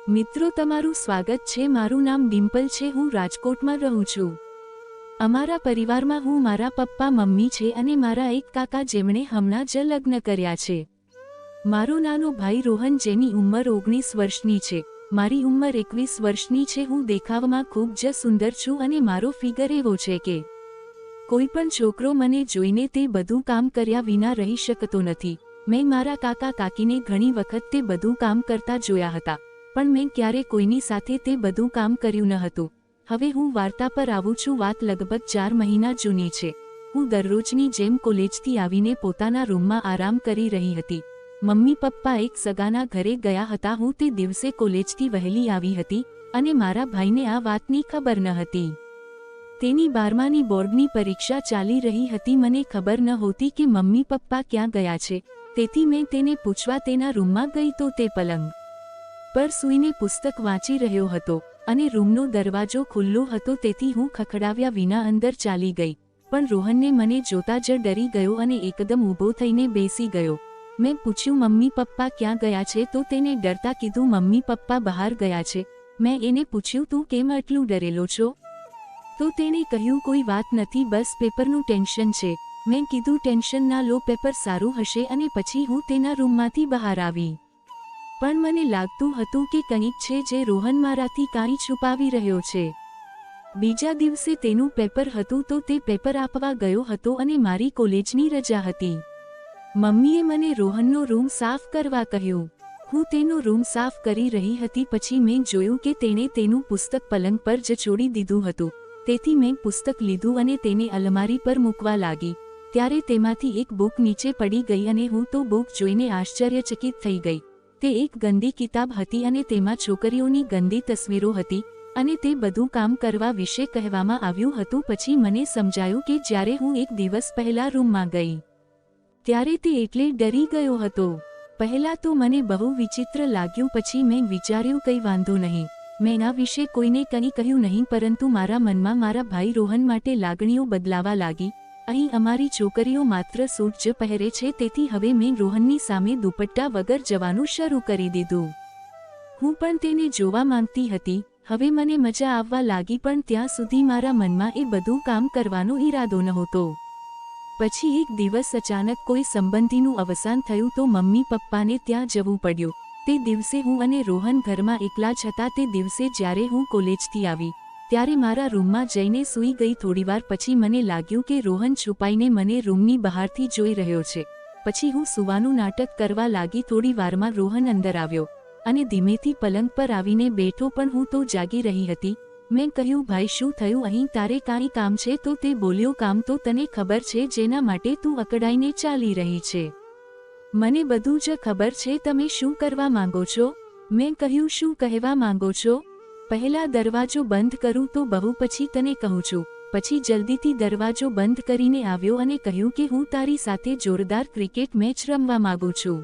મિત્રો તમારું સ્વાગત છે। મારું નામ ડિમ્પલ છે। હું રાજકોટમાં રહું છું। અમારા પરિવારમાં હું, મારા પપ્પા મમ્મી છે અને મારા એક કાકા જેમણે હમણાં જ લગ્ન કર્યા છે। મારો નાનો ભાઈ રોહન જેની ઉંમર 19 વર્ષની છે। મારી ઉંમર 21 વર્ષની છે। હું દેખાવમાં ખૂબ જ સુંદર છું અને મારો ફિગર એવો છે કે કોઈ પણ છોકરો મને જોઈને તે બધું કામ કર્યા વિના રહી શકતો નથી। મેં મારા કાકા કાકીને ઘણી વખત તે બધું કામ કરતા જોયા હતા, પણ મેં ક્યારે કોઈની સાથે તે બધું કામ કર્યું ન હતું। હવે હું વાર્તા પર આવું છું। વાત લગભગ 4 મહિના જૂની છે। હું દરરોજની જેમ કોલેજથી આવીને પોતાના રૂમમાં આરામ કરી રહી હતી। મમ્મી પપ્પા એક સગાના ઘરે ગયા હતા। હું તે દિવસે કોલેજથી વહેલી આવી હતી અને મારા ભાઈને આ વાતની ખબર ન હતી। તેની 12માની બોર્ડની પરીક્ષા ચાલી રહી હતી। મને ખબર નહોતી કે મમ્મી પપ્પા ક્યાં ગયા છે, તેથી મેં તેને પૂછવા તેના રૂમમાં ગઈ તો તે પલંગ પર સૂઈને પુસ્તક વાંચી રહ્યો હતો અને રૂમનો દરવાજો ખુલ્લો હતો, તેથી હું ખખડાવ્યા વિના અંદર ચાલી ગઈ। પણ રોહનને મને જોતા જ ડરી ગયો અને એકદમ ઊભો થઈને બેસી ગયો। મેં પૂછ્યું, મમ્મી પપ્પા ક્યાં ગયા છે? તો તેને ડરતા કીધું, મમ્મી પપ્પા બહાર ગયા છે। મેં એને પૂછ્યું, તું કેમ આટલું ડરેલો છો? તો તેણે કહ્યું, કોઈ વાત નથી, બસ પેપરનું ટેન્શન છે। મેં કીધું, ટેન્શન ના લો, પેપર સારું હશે। અને પછી હું તેના રૂમમાંથી બહાર આવી, પણ મને લાગતું હતું કે કંઈક છે જે રોહન મારાથી કાંઈ છુપાવી રહ્યો છે। બીજા દિવસે તેનું પેપર હતું તો તે પેપર આપવા ગયો હતો અને મારી કોલેજની રજા હતી। મમ્મીએ મને રોહનનો રૂમ સાફ કરવા કહ્યું। હું તેનો રૂમ સાફ કરી રહી હતી, પછી મેં જોયું કે તેણે તેનું પુસ્તક પલંગ પર જ છોડી દીધું હતું। તેથી મેં પુસ્તક લીધું અને તેને અલમારી પર મૂકવા લાગી, ત્યારે તેમાંથી એક બુક નીચે પડી ગઈ અને હું તો બુક જોઈને આશ્ચર્યચકિત થઈ ગઈ। તે એક ગંદી કિતાબ હતી અને તેમાં છોકરીઓની ગંદી તસવીરો હતી અને તે બધું કામ કરવા વિશે કહેવામાં આવ્યું હતું। પછી મને સમજાયું કે જ્યારે હું એક દિવસ પહેલા રૂમમાં ગઈ ત્યારે તે એટલે ડરી ગયો હતો। પહેલા તો મને બહુ વિચિત્ર લાગ્યું, પછી મેં વિચાર્યું કંઈ વાંધો નહીં, મેં આ વિશે કોઈને કંઈ કહ્યું નહીં, પરંતુ મારા મનમાં મારા ભાઈ રોહન માટે લાગણીઓ બદલાવા લાગી। અહીં અમારી છોકરીઓ માત્ર સૂટ જ પહેરે છે, તેથી હવે મેં રોહનની સામે દુપટ્ટા વગર જવાનું શરૂ કરી દીધું। હું પણ તેને જોવા માંગતી હતી। હવે મને મજા આવવા લાગી, પણ ત્યાં સુધી મારા મનમાં એ બધું કામ કરવાનો ઈરાદો નહોતો। પછી એક દિવસ અચાનક કોઈ સંબંધીનું અવસાન થયું તો મમ્મી પપ્પાને ત્યાં જવું પડ્યું। તે દિવસે હું અને રોહન ઘરમાં એકલા જ હતા। તે દિવસે જ્યારે હું કોલેજથી આવી ત્યારે મારા રૂમમાં જઈને સૂઈ ગઈ। થોડીવાર પછી મને લાગ્યું કે રોહન છુપાઈને મને રૂમની બહારથી જોઈ રહ્યો છે। પછી હું સૂવાનું નાટક કરવા લાગી। થોડી વારમાં રોહન અંદર આવ્યો અને ધીમેથી પલંગ પર આવીને બેઠો, પણ હું તો જાગી રહી હતી। મેં કહ્યું, ભાઈ શું થયું? અહીં તારે કાંઈ કામ છે? તો તે બોલ્યો, કામ તો તને ખબર છે, જેના માટે તું અકળાઈને ચાલી રહી છે। મને બધું જ ખબર છે, તમે શું કરવા માંગો છો? મેં કહ્યું, શું કહેવા માંગો છો? પહેલા દરવાજો બંધ કરું તો બહુ પછી તને કહું છું। પછી જલ્દીથી દરવાજો બંધ કરીને આવ્યો અને કહ્યું કે હું તારી સાથે જોરદાર ક્રિકેટ મેચ રમવા માંગુ છું।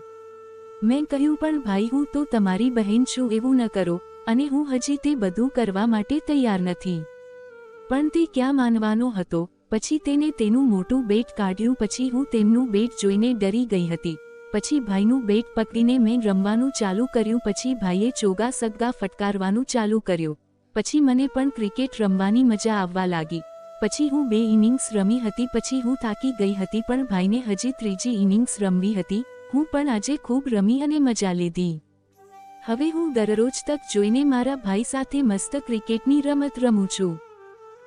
મેં કહ્યું, પણ ભાઈ હું તો તમારી બહેન છું, એવું ન કરો, અને હું હજી તે બધું કરવા માટે તૈયાર નથી। પણ તે ક્યાં માનવાનો હતો। પછી તેને તેનું મોટું બેટ કાઢ્યું। પછી હું તેમનું બેટ જોઈને ડરી ગઈ હતી। પછી ભાઈનું બેટ પકડીને મેં રમવાનું ચાલુ કર્યું। પછી ભાઈએ ચોગ્ગા સગ્ગા ફટકારવાનું ચાલુ કર્યું। પછી મને પણ ક્રિકેટ રમવાની મજા આવવા લાગી। પછી હું 2 ઇનિંગ્સ રમી હતી। પછી હું થાકી ગઈ હતી, પણ ભાઈને હજી 3જી ઇનિંગ્સ રમવી હતી। હું પણ આજે ખૂબ રમી અને મજા લીધી। હવે હું દરરોજ તક જોઈને મારા ભાઈ સાથે મસ્ત ક્રિકેટની રમત રમું છું।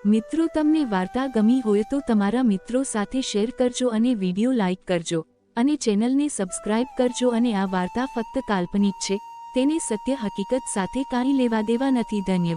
મિત્રો, તમને વાર્તા ગમી હોય તો તમારા મિત્રો સાથે શેર કરજો અને વિડીયો લાઇક કરજો અને ચેનલને સબસ્ક્રાઇબ કરજો। અને આ વાર્તા ફક્ત કાલ્પનિક છે, તેને સત્ય હકીકત સાથે કાંઈ લેવા દેવા નથી। ધન્યવાદ।